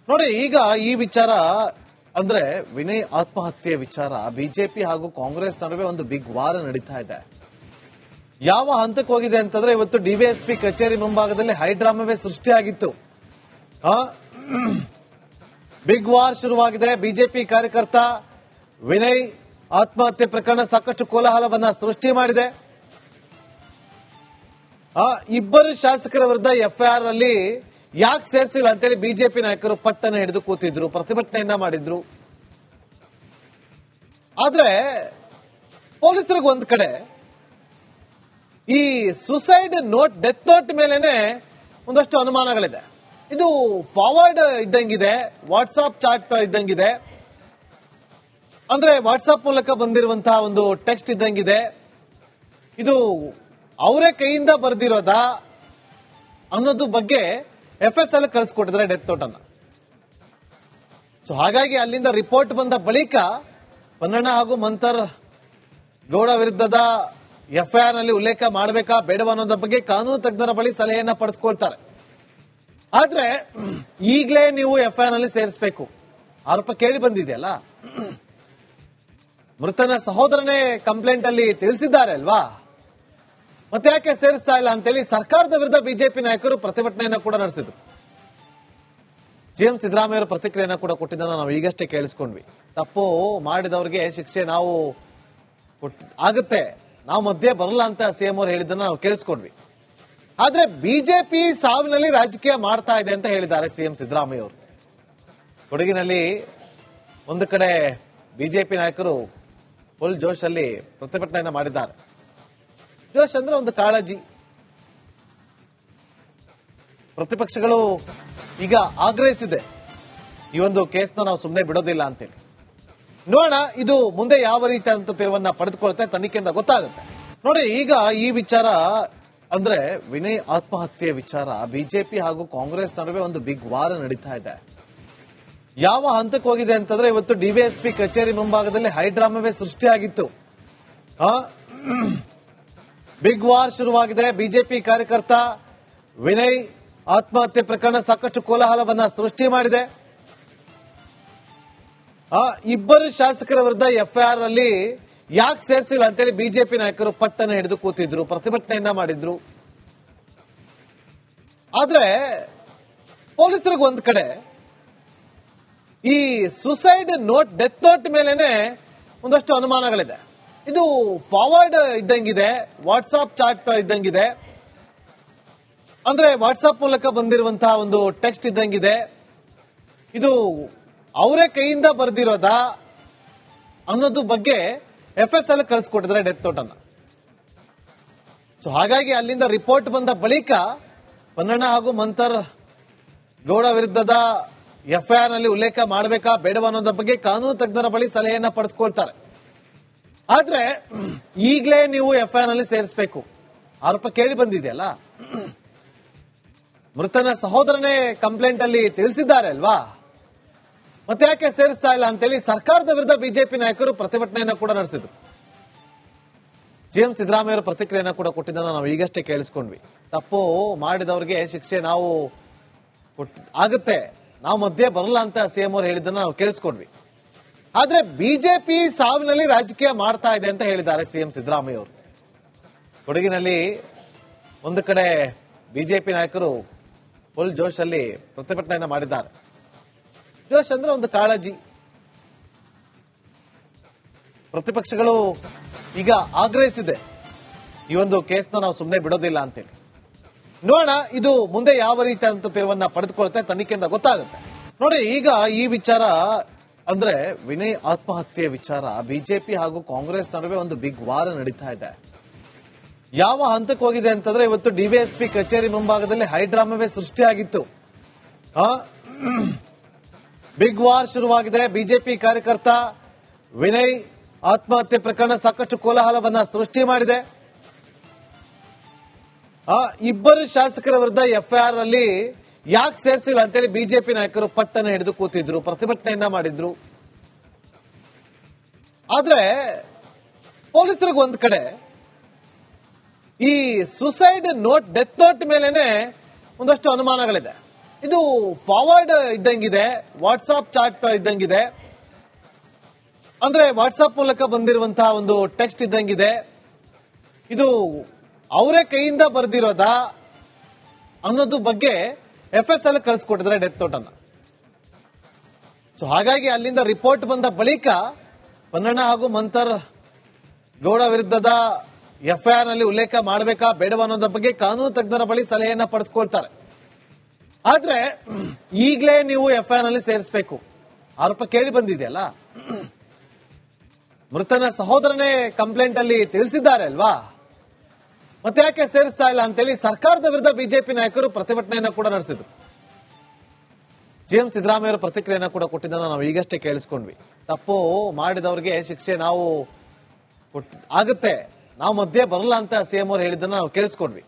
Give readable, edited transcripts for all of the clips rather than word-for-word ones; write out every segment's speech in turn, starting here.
ನೋಡಿ, ಈಗ ಈ ವಿಚಾರ ಅಂದ್ರೆ ವಿನಯ್ ಆತ್ಮಹತ್ಯೆ ವಿಚಾರ ಬಿಜೆಪಿ ಹಾಗೂ ಕಾಂಗ್ರೆಸ್ ನಡುವೆ ಒಂದು ಬಿಗ್ ವಾರ್ ನಡೀತಾ ಇದೆ. ಯಾವ ಹಂತಕ್ಕೆ ಹೋಗಿದೆ ಅಂತಂದ್ರೆ, ಇವತ್ತು ಡಿವೈಎಸ್ಪಿ ಕಚೇರಿ ಮುಂಭಾಗದಲ್ಲಿ ಹೈಡ್ರಾಮವೇ ಸೃಷ್ಟಿಯಾಗಿತ್ತು. ಬಿಗ್ ವಾರ್ ಶುರುವಾಗಿದೆ. ಬಿಜೆಪಿ ಕಾರ್ಯಕರ್ತ ವಿನಯ್ ಆತ್ಮಹತ್ಯೆ ಪ್ರಕರಣ ಸಾಕಷ್ಟು ಕೋಲಾಹಲವನ್ನ ಸೃಷ್ಟಿ ಮಾಡಿದೆ. ಇಬ್ಬರು ಶಾಸಕರ ವಿರುದ್ಧ ಎಫ್ಐಆರ್ ಅಲ್ಲಿ ಯಾಕೆ ಸೇರಿಸಿಲ್ಲ ಅಂತೇಳಿ ಬಿಜೆಪಿ ನಾಯಕರು ಪಟ್ಟನ ಹಿಡಿದು ಕೂತಿದ್ರು, ಪ್ರತಿಭಟನೆಯನ್ನ ಮಾಡಿದ್ರು. ಆದ್ರೆ ಪೊಲೀಸರಿಗೆ ಒಂದ್ ಕಡೆ ಈ ಸುಸೈಡ್ ನೋಟ್, ಡೆತ್ ನೋಟ್ ಮೇಲೆನೆ ಒಂದಷ್ಟು ಅನುಮಾನಗಳಿದೆ. ಇದು ಫಾರ್ವರ್ಡ್ ಇದ್ದಂಗಿದೆ, ವಾಟ್ಸ್ಆಪ್ ಚಾಟ್ ಇದ್ದಂಗಿದೆ, ಅಂದ್ರೆ ವಾಟ್ಸ್ಆಪ್ ಮೂಲಕ ಬಂದಿರುವಂತಹ ಒಂದು ಟೆಕ್ಸ್ಟ್ ಇದ್ದಂಗಿದೆ. ಇದು ಅವರೇ ಕೈಯಿಂದ ಬರೆದಿರೋದಾ ಅನ್ನೋದು ಬಗ್ಗೆ ಎಫ್ಎಸ್ಎಲ್ ಕಳಿಸ್ಕೊಟ್ಟಿದ್ದಾರೆ ಡೆತ್ ನೋಟ್ ಅನ್ನ. ಸೊ ಹಾಗಾಗಿ ಅಲ್ಲಿಂದ ರಿಪೋರ್ಟ್ ಬಂದ ಬಳಿಕ ಪನ್ನಣ್ಣ ಹಾಗೂ ಮಂತರ್ ಗೌಡ ವಿರುದ್ಧದ ಎಫ್ಐಆರ್ ನಲ್ಲಿ ಉಲ್ಲೇಖ ಮಾಡಬೇಕಾ ಬೇಡವಾ ಅನ್ನೋದ್ರ ಬಗ್ಗೆ ಕಾನೂನು ತಜ್ಞರ ಬಳಿ ಸಲಹೆಯನ್ನ ಪಡೆದುಕೊಳ್ತಾರೆ. ಆದ್ರೆ ಈಗಲೇ ನೀವು ಎಫ್ಐಆರ್ ನಲ್ಲಿ ಸೇರಿಸಬೇಕು. ಆರೋಪ ಕೇಳಿ ಬಂದಿದೆಯಲ್ಲ, ಮೃತನ ಸಹೋದರನೇ ಕಂಪ್ಲೇಂಟ್ ಅಲ್ಲಿ ತಿಳಿಸಿದ್ದಾರೆ ಅಲ್ವಾ, ಮತ್ತೆ ಯಾಕೆ ಸೇರಿಸ್ತಾ ಇಲ್ಲ ಅಂತೇಳಿ ಸರ್ಕಾರದ ವಿರುದ್ಧ ಬಿಜೆಪಿ ನಾಯಕರು ಪ್ರತಿಭಟನೆಯನ್ನ ಕೂಡ ನಡೆಸಿದ್ರು. ಸಿಎಂ ಸಿದ್ದರಾಮಯ್ಯ ಅವರು ಪ್ರತಿಕ್ರಿಯೆಯನ್ನ ಕೂಡ ಕೊಟ್ಟಿದ್ದನ್ನು ನಾವು ಈಗಷ್ಟೇ ಕೇಳಿಸ್ಕೊಂಡ್ವಿ. ತಪ್ಪು ಮಾಡಿದವರಿಗೆ ಶಿಕ್ಷೆ ನಾವು ಆಗುತ್ತೆ, ನಾವು ಮಧ್ಯೆ ಬರಲ್ಲ ಅಂತ ಸಿಎಂ ಅವರು ಹೇಳಿದ್ದನ್ನ ನಾವು ಕೇಳಿಸ್ಕೊಂಡ್ವಿ. ಆದ್ರೆ ಬಿಜೆಪಿ ಸಾವಿನಲ್ಲಿ ರಾಜಕೀಯ ಮಾಡ್ತಾ ಇದೆ ಅಂತ ಹೇಳಿದ್ದಾರೆ ಸಿಎಂ ಸಿದ್ದರಾಮಯ್ಯ ಅವರು. ಕೊಡಗಿನಲ್ಲಿ ಒಂದು ಕಡೆ ಬಿಜೆಪಿ ನಾಯಕರು ಫುಲ್ ಜೋಶ್ ಅಲ್ಲಿ ಪ್ರತಿಭಟನೆಯನ್ನ ಮಾಡಿದ್ದಾರೆ. ಜೋಶ್ ಅಂದ್ರೆ ಒಂದು ಕಾಳಜಿ. ಪ್ರತಿಪಕ್ಷಗಳು ಈಗ ಆಗ್ರಹಿಸಿದೆ, ಈ ಒಂದು ಕೇಸ್ನ ನಾವು ಸುಮ್ಮನೆ ಬಿಡೋದಿಲ್ಲ ಅಂತೇಳಿ. ನೋಡೋಣ ಇದು ಮುಂದೆ ಯಾವ ರೀತಿಯಾದಂತ ತಿರುವನ್ನ ಪಡೆದುಕೊಳ್ತೆ, ತನಿಖೆಯಿಂದ ಗೊತ್ತಾಗುತ್ತೆ. ನೋಡಿ, ಈಗ ಈ ವಿಚಾರ ಅಂದ್ರೆ ವಿನಯ್ ಆತ್ಮಹತ್ಯೆ ವಿಚಾರ ಬಿಜೆಪಿ ಹಾಗೂ ಕಾಂಗ್ರೆಸ್ ನಡುವೆ ಒಂದು ಬಿಗ್ ವಾರ್ ನಡೀತಾ ಇದೆ. ಯಾವ ಹಂತಕ್ಕೆ ಹೋಗಿದೆ ಅಂತಂದ್ರೆ, ಇವತ್ತು ಡಿವೈಎಸ್ಪಿ ಕಚೇರಿ ಮುಂಭಾಗದಲ್ಲಿ ಹೈಡ್ರಾಮವೇ ಸೃಷ್ಟಿಯಾಗಿತ್ತು. ಬಿಗ್ ವಾರ್ ಶುರುವಾಗಿದೆ. ಬಿಜೆಪಿ ಕಾರ್ಯಕರ್ತ ವಿನಯ್ ಆತ್ಮಹತ್ಯೆ ಪ್ರಕರಣ ಸಾಕಷ್ಟು ಕೋಲಾಹಲವನ್ನ ಸೃಷ್ಟಿ ಮಾಡಿದೆ. ಇಬ್ಬರು ಶಾಸಕರ ವಿರುದ್ಧ ಎಫ್ಐಆರ್ ಅಲ್ಲಿ ಯಾಕೆ ಸೇರಿಸಿಲ್ಲ ಅಂತೇಳಿ ಬಿಜೆಪಿ ನಾಯಕರು ಪಟ್ಟನ ಹಿಡಿದು ಕೂತಿದ್ರು, ಪ್ರತಿಭಟನೆಯನ್ನ ಮಾಡಿದ್ರು. ಆದ್ರೆ ಪೊಲೀಸರಿಗೆ ಒಂದ್ ಕಡೆ ಈ ಸುಸೈಡ್ ನೋಟ್, ಡೆತ್ ನೋಟ್ ಮೇಲೆನೆ ಒಂದಷ್ಟು ಅನುಮಾನಗಳಿದೆ. ಇದು ಫಾರ್ವರ್ಡ್ ಇದ್ದಂಗಿದೆ, ವಾಟ್ಸ್ಆಪ್ ಚಾಟ್ ಇದ್ದಂಗಿದೆ, ಅಂದ್ರೆ ವಾಟ್ಸ್ಆಪ್ ಮೂಲಕ ಬಂದಿರುವಂತಹ ಒಂದು ಟೆಕ್ಸ್ಟ್ ಇದ್ದಂಗಿದೆ. ಇದು ಅವರೇ ಕೈಯಿಂದ ಬರೆದಿರೋದಾ ಅನ್ನೋದು ಬಗ್ಗೆ ಎಫ್ಎಸ್ಎಲ್ ಕಳಿಸ್ಕೊಟ್ಟಿದ್ದಾರೆ ಡೆತ್ ನೋಟ್ ಅನ್ನ. ಸೊ ಹಾಗಾಗಿ ಅಲ್ಲಿಂದ ರಿಪೋರ್ಟ್ ಬಂದ ಬಳಿಕ ಪನ್ನಣ್ಣ ಹಾಗೂ ಮಂತರ್ ಗೌಡ ವಿರುದ್ಧದ ಎಫ್ಐಆರ್ ನಲ್ಲಿ ಉಲ್ಲೇಖ ಮಾಡಬೇಕಾ ಬೇಡವಾ ಅನ್ನೋದ್ರ ಬಗ್ಗೆ ಕಾನೂನು ತಜ್ಞರ ಬಳಿ ಸಲಹೆಯನ್ನ ಪಡೆದುಕೊಳ್ತಾರೆ. ಆದ್ರೆ ಈಗಲೇ ನೀವು ಎಫ್ಐಆರ್ ನಲ್ಲಿ ಸೇರಿಸಬೇಕು. ಆರೋಪ ಕೇಳಿ ಬಂದಿದೆಯಲ್ಲ, ಮೃತನ ಸಹೋದರನೇ ಕಂಪ್ಲೇಂಟ್ ಅಲ್ಲಿ ತಿಳಿಸಿದ್ದಾರೆ ಅಲ್ವಾ, ಮತ್ತೆ ಯಾಕೆ ಸೇರಿಸ್ತಾ ಇಲ್ಲ ಅಂತೇಳಿ ಸರ್ಕಾರದ ವಿರುದ್ಧ ಬಿಜೆಪಿ ನಾಯಕರು ಪ್ರತಿಭಟನೆಯನ್ನ ಕೂಡ ನಡೆಸಿದ್ರು. ಸಿಎಂ ಸಿದ್ದರಾಮಯ್ಯ ಅವರು ಪ್ರತಿಕ್ರಿಯೆಯನ್ನ ಕೂಡ ಕೊಟ್ಟಿದ್ದನ್ನು ನಾವು ಈಗಷ್ಟೇ ಕೇಳಿಸ್ಕೊಂಡ್ವಿ. ತಪ್ಪು ಮಾಡಿದವರಿಗೆ ಶಿಕ್ಷೆ ನಾವು ಆಗುತ್ತೆ, ನಾವು ಮಧ್ಯೆ ಬರಲ್ಲ ಅಂತ ಸಿಎಂ ಅವರು ಹೇಳಿದ್ದನ್ನು ನಾವು ಕೇಳಿಸ್ಕೊಂಡ್ವಿ. ಆದ್ರೆ ಬಿಜೆಪಿ ಸಾವಿನಲ್ಲಿ ರಾಜಕೀಯ ಮಾಡ್ತಾ ಇದೆ ಅಂತ ಹೇಳಿದ್ದಾರೆ ಸಿಎಂ ಸಿದ್ದರಾಮಯ್ಯ ಅವರು. ಕೊಡಗಿನಲ್ಲಿ ಒಂದು ಕಡೆ ಬಿಜೆಪಿ ನಾಯಕರು ಫುಲ್ ಜೋಶ್ ಅಲ್ಲಿ ಪ್ರತಿಭಟನೆಯನ್ನ ಮಾಡಿದ್ದಾರೆ. ಜೋಶ್ ಅಂದ್ರೆ ಒಂದು ಕಾಳಜಿ. ಪ್ರತಿಪಕ್ಷಗಳು ಈಗ ಆಗ್ರಹಿಸಿದೆ, ಈ ಒಂದು ಕೇಸ್ನ ನಾವು ಸುಮ್ಮನೆ ಬಿಡೋದಿಲ್ಲ ಅಂತೇಳಿ. ನೋಡೋಣ ಇದು ಮುಂದೆ ಯಾವ ರೀತಿಯಾದಂತ ತಿರುವನ್ನ ಪಡೆದುಕೊಳ್ತೆ, ತನಿಖೆಯಿಂದ ಗೊತ್ತಾಗುತ್ತೆ. ನೋಡಿ, ಈಗ ಈ ವಿಚಾರ ಅಂದ್ರೆ ವಿನಯ್ ಆತ್ಮಹತ್ಯೆ ವಿಚಾರ ಬಿಜೆಪಿ ಹಾಗೂ ಕಾಂಗ್ರೆಸ್ ನಡುವೆ ಒಂದು ಬಿಗ್ ವಾರ್ ನಡೀತಾ ಇದೆ. ಯಾವ ಹಂತಕ್ಕೆ ಹೋಗಿದೆ ಅಂತಂದ್ರೆ, ಇವತ್ತು ಡಿವೈಎಸ್ಪಿ ಕಚೇರಿ ಮುಂಭಾಗದಲ್ಲಿ ಹೈಡ್ರಾಮವೇ ಸೃಷ್ಟಿಯಾಗಿತ್ತು. ಬಿಗ್ ವಾರ್ ಶುರುವಾಗಿದೆ. ಬಿಜೆಪಿ ಕಾರ್ಯಕರ್ತ ವಿನಯ್ ಆತ್ಮಹತ್ಯೆ ಪ್ರಕರಣ ಸಾಕಷ್ಟು ಕೋಲಾಹಲವನ್ನ ಸೃಷ್ಟಿ ಮಾಡಿದೆ. ಇಬ್ಬರು ಶಾಸಕರ ವಿರುದ್ಧ ಎಫ್ಐಆರ್ ಅಲ್ಲಿ ಯಾಕೆ ಸೇರಿಸಿಲ್ಲ ಅಂತೇಳಿ ಬಿಜೆಪಿ ನಾಯಕರು ಪಟ್ಟನ ಹಿಡಿದು ಕೂತಿದ್ರು, ಪ್ರತಿಭಟನೆಯನ್ನ ಮಾಡಿದ್ರು. ಆದ್ರೆ ಪೊಲೀಸರಿಗೆ ಒಂದ್ ಕಡೆ ಈ ಸುಸೈಡ್ ನೋಟ್, ಡೆತ್ ನೋಟ್ ಮೇಲೆನೆ ಒಂದಷ್ಟು ಅನುಮಾನಗಳಿದೆ. ಇದು ಫಾರ್ವರ್ಡ್ ಇದ್ದಂಗಿದೆ, ವಾಟ್ಸಾಪ್ ಚಾಟ್ ಇದ್ದಂಗಿದೆ. ಅಂದ್ರೆ ವಾಟ್ಸಾಪ್ ಮೂಲಕ ಬಂದಿರುವಂತಹ ಒಂದು ಟೆಕ್ಸ್ಟ್ ಇದ್ದಂಗಿದೆ. ಇದು ಅವರೇ ಕೈಯಿಂದ ಬರೆದಿರೋದಾ ಅನ್ನೋದು ಬಗ್ಗೆ FSL ಕಳಿಸ್ಕೊಟ್ಟಿದ್ದಾರೆ ಡೆತ್ ನೋಟ್ ಅನ್ನ. ಸೊ ಹಾಗಾಗಿ ಅಲ್ಲಿಂದ ರಿಪೋರ್ಟ್ ಬಂದ ಬಳಿಕ ಪನ್ನಣ್ಣ ಹಾಗೂ ಮಂತರ್ ಗೌಡ ವಿರುದ್ಧದ FIR ನಲ್ಲಿ ಉಲ್ಲೇಖ ಮಾಡಬೇಕಾ ಬೇಡವಾ ಅನ್ನೋದ್ರ ಬಗ್ಗೆ ಕಾನೂನು ತಜ್ಞರ ಬಳಿ ಸಲಹೆಯನ್ನ ಪಡೆದುಕೊಳ್ತಾರೆ. ಆದ್ರೆ ಈಗಲೇ ನೀವು FIR ನಲ್ಲಿ ಸೇರಿಸಬೇಕು. ಆರೋಪ ಕೇಳಿ ಬಂದಿದೆಯಲ್ಲ, ಮೃತನ ಸಹೋದರನೇ ಕಂಪ್ಲೇಂಟ್ ಅಲ್ಲಿ ತಿಳಿಸಿದ್ದಾರೆ ಅಲ್ವಾ, ಮತ್ತೆ ಯಾಕೆ ಸೇರಿಸ್ತಾ ಇಲ್ಲ ಅಂತೇಳಿ ಸರ್ಕಾರದ ವಿರುದ್ಧ ಬಿಜೆಪಿ ನಾಯಕರು ಪ್ರತಿಭಟನೆಯನ್ನ ಕೂಡ ನಡೆಸಿದ್ರು. CM ಸಿದ್ದರಾಮಯ್ಯ ಅವರು ಪ್ರತಿಕ್ರಿಯೆಯನ್ನ ಕೂಡ ಕೊಟ್ಟಿದ್ದನ್ನ ನಾವು ಈಗಷ್ಟೇ ಕೇಳಿಸ್ಕೊಂಡ್ವಿ. ತಪ್ಪು ಮಾಡಿದವರಿಗೆ ಶಿಕ್ಷೆ ನಾವು ಆಗುತ್ತೆ, ನಾವು ಮಧ್ಯೆ ಬರಲ್ಲ ಅಂತ CM ಅವರು ಹೇಳಿದ್ದನ್ನ ನಾವು ಕೇಳಿಸ್ಕೊಂಡ್ವಿ.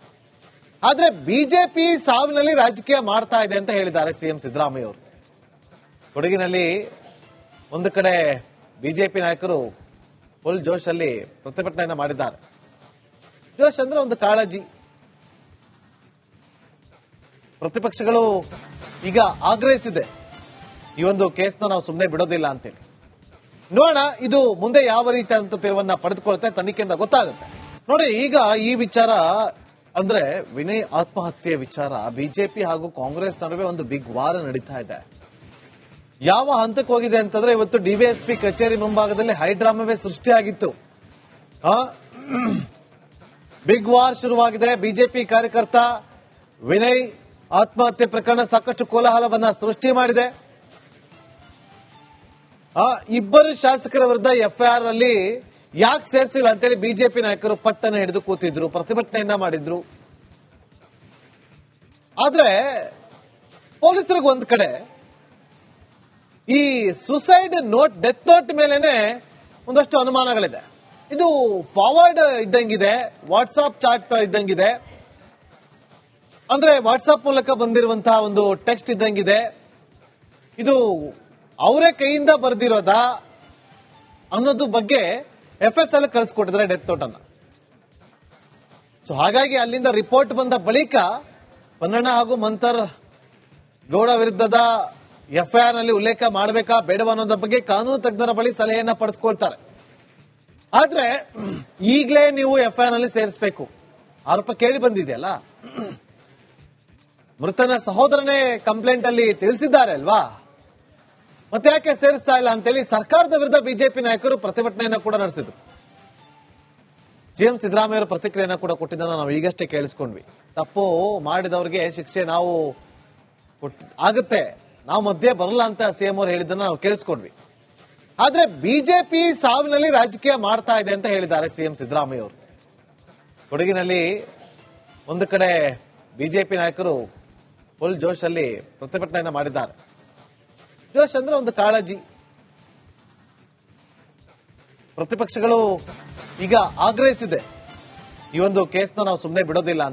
ಆದ್ರೆ ಬಿಜೆಪಿ ಸಾವಿನಲ್ಲಿ ರಾಜಕೀಯ ಮಾಡ್ತಾ ಇದೆ ಅಂತ ಹೇಳಿದ್ದಾರೆ CM ಸಿದ್ದರಾಮಯ್ಯ ಅವರು. ಕೊಡಗಿನಲ್ಲಿ ಒಂದು ಕಡೆ ಬಿಜೆಪಿ ನಾಯಕರು ಫುಲ್ ಜೋಶ್ ಅಲ್ಲಿ ಪ್ರತಿಭಟನೆಯನ್ನ ಮಾಡಿದ್ದಾರೆ. ಜೋಶ್ ಅಂದ್ರೆ ಒಂದು ಕಾಳಜಿ. ಪ್ರತಿಪಕ್ಷಗಳು ಈಗ ಆಗ್ರಹಿಸಿದೆ, ಈ ಒಂದು ಕೇಸ್ನ ನಾವು ಸುಮ್ಮನೆ ಬಿಡೋದಿಲ್ಲ ಅಂತೇಳಿ. ನೋಡೋಣ ಇದು ಮುಂದೆ ಯಾವ ರೀತಿಯಾದಂತ ತಿರುವನ್ನ ಪಡೆದುಕೊಳ್ತೆ, ತನಿಖೆಯಿಂದ ಗೊತ್ತಾಗುತ್ತೆ. ನೋಡಿ, ಈಗ ಈ ವಿಚಾರ ಅಂದ್ರೆ ವಿನಯ್ ಆತ್ಮಹತ್ಯೆ ವಿಚಾರ ಬಿಜೆಪಿ ಹಾಗೂ ಕಾಂಗ್ರೆಸ್ ನಡುವೆ ಒಂದು ಬಿಗ್ ವಾರ್ ನಡೀತಾ ಇದೆ. ಯಾವ ಹಂತಕ್ಕೆ ಹೋಗಿದೆ ಅಂತಂದ್ರೆ, ಇವತ್ತು DVSP ಕಚೇರಿ ಮುಂಭಾಗದಲ್ಲಿ ಹೈಡ್ರಾಮವೇ ಸೃಷ್ಟಿಯಾಗಿತ್ತು. ಬಿಗ್ ವಾರ್ ಶುರುವಾಗಿದೆ. ಬಿಜೆಪಿ ಕಾರ್ಯಕರ್ತ ವಿನಯ್ ಆತ್ಮಹತ್ಯೆ ಪ್ರಕರಣ ಸಾಕಷ್ಟು ಕೋಲಾಹಲವನ್ನ ಸೃಷ್ಟಿ ಮಾಡಿದೆ. ಇಬ್ಬರು ಶಾಸಕರ ವಿರುದ್ಧ FIR ಅಲ್ಲಿ ಯಾಕೆ ಸೇರಿಸಿಲ್ಲ ಅಂತೇಳಿ ಬಿಜೆಪಿ ನಾಯಕರು ಪಟ್ಟನ ಹಿಡಿದು ಕೂತಿದ್ರು, ಪ್ರತಿಭಟನೆಯನ್ನ ಮಾಡಿದ್ರು. ಆದ್ರೆ ಪೊಲೀಸರಿಗೆ ಒಂದ್ ಕಡೆ ಈ ಸುಸೈಡ್ ನೋಟ್, ಡೆತ್ ನೋಟ್ ಮೇಲೆನೆ ಒಂದಷ್ಟು ಅನುಮಾನಗಳಿದೆ. ಇದು ಫಾರ್ವರ್ಡ್ ಇದ್ದಂಗಿದೆ, ವಾಟ್ಸಾಪ್ ಚಾಟ್ ಇದ್ದಂಗಿದೆ. ಅಂದ್ರೆ ವಾಟ್ಸಾಪ್ ಮೂಲಕ ಬಂದಿರುವಂತಹ ಒಂದು ಟೆಕ್ಸ್ಟ್ ಇದ್ದಂಗಿದೆ. ಇದು ಅವರೇ ಕೈಯಿಂದ ಬರೆದಿರೋದಾ ಅನ್ನೋದು ಬಗ್ಗೆ FSL ಕಳಿಸ್ಕೊಟ್ಟಿದ್ದಾರೆ ಡೆತ್ ನೋಟ್ ಅನ್ನ. ಸೊ ಹಾಗಾಗಿ ಅಲ್ಲಿಂದ ರಿಪೋರ್ಟ್ ಬಂದ ಬಳಿಕ ಪನ್ನಣ್ಣ ಹಾಗೂ ಮಂತರ್ ಗೌಡ ವಿರುದ್ಧದ FIR ನಲ್ಲಿ ಉಲ್ಲೇಖ ಮಾಡಬೇಕಾ ಬೇಡವಾ ಅನ್ನೋದ್ರ ಬಗ್ಗೆ ಕಾನೂನು ತಜ್ಞರ ಬಳಿ ಸಲಹೆಯನ್ನ ಪಡೆದುಕೊಳ್ತಾರೆ. ಆದ್ರೆ ಈಗಲೇ ನೀವು FIR ನಲ್ಲಿ ಸೇರಿಸಬೇಕು. ಆರೋಪ ಕೇಳಿ ಬಂದಿದೆಯಲ್ಲ, ಮೃತನ ಸಹೋದರನೇ ಕಂಪ್ಲೇಂಟ್ ಅಲ್ಲಿ ತಿಳಿಸಿದ್ದಾರೆ ಅಲ್ವಾ, ಮತ್ತೆ ಯಾಕೆ ಸೇರಿಸ್ತಾ ಇಲ್ಲ ಅಂತೇಳಿ ಸರ್ಕಾರದ ವಿರುದ್ಧ ಬಿಜೆಪಿ ನಾಯಕರು ಪ್ರತಿಭಟನೆಯನ್ನ ಕೂಡ ನಡೆಸಿದ್ರು. CM ಸಿದ್ದರಾಮಯ್ಯ ಅವರು ಪ್ರತಿಕ್ರಿಯೆಯನ್ನ ಕೂಡ ಕೊಟ್ಟಿದ್ದನ್ನ ನಾವು ಈಗಷ್ಟೇ ಕೇಳಿಸ್ಕೊಂಡ್ವಿ. ತಪ್ಪು ಮಾಡಿದವರಿಗೆ ಶಿಕ್ಷೆ ನಾವು ಆಗುತ್ತೆ, ನಾವು ಮಧ್ಯೆ ಬರಲ್ಲ ಅಂತ CM ಅವರು ಹೇಳಿದ್ದನ್ನ ನಾವು ಕೇಳಿಸ್ಕೊಂಡ್ವಿ. ಆದ್ರೆ ಬಿಜೆಪಿ ಸಾವಿನಲ್ಲಿ ರಾಜಕೀಯ ಮಾಡ್ತಾ ಇದೆ ಅಂತ ಹೇಳಿದ್ದಾರೆ CM ಸಿದ್ದರಾಮಯ್ಯ ಅವರು. ಕೊಡಗಿನಲ್ಲಿ ಒಂದು ಕಡೆ ಬಿಜೆಪಿ ನಾಯಕರು ಫುಲ್ ಜೋಶ್ ಅಲ್ಲಿ ಪ್ರತಿಭಟನೆಯನ್ನ ಮಾಡಿದ್ದಾರೆ. ಜೋಶ್ ಅಂದ್ರೆ ಒಂದು ಕಾಳಜಿ. ಪ್ರತಿಪಕ್ಷಗಳು ಈಗ ಆಗ್ರಹಿಸಿದೆ, ಈ ಒಂದು ಕೇಸ್ನ ನಾವು ಸುಮ್ಮನೆ ಬಿಡೋದಿಲ್ಲ ಅಂತ.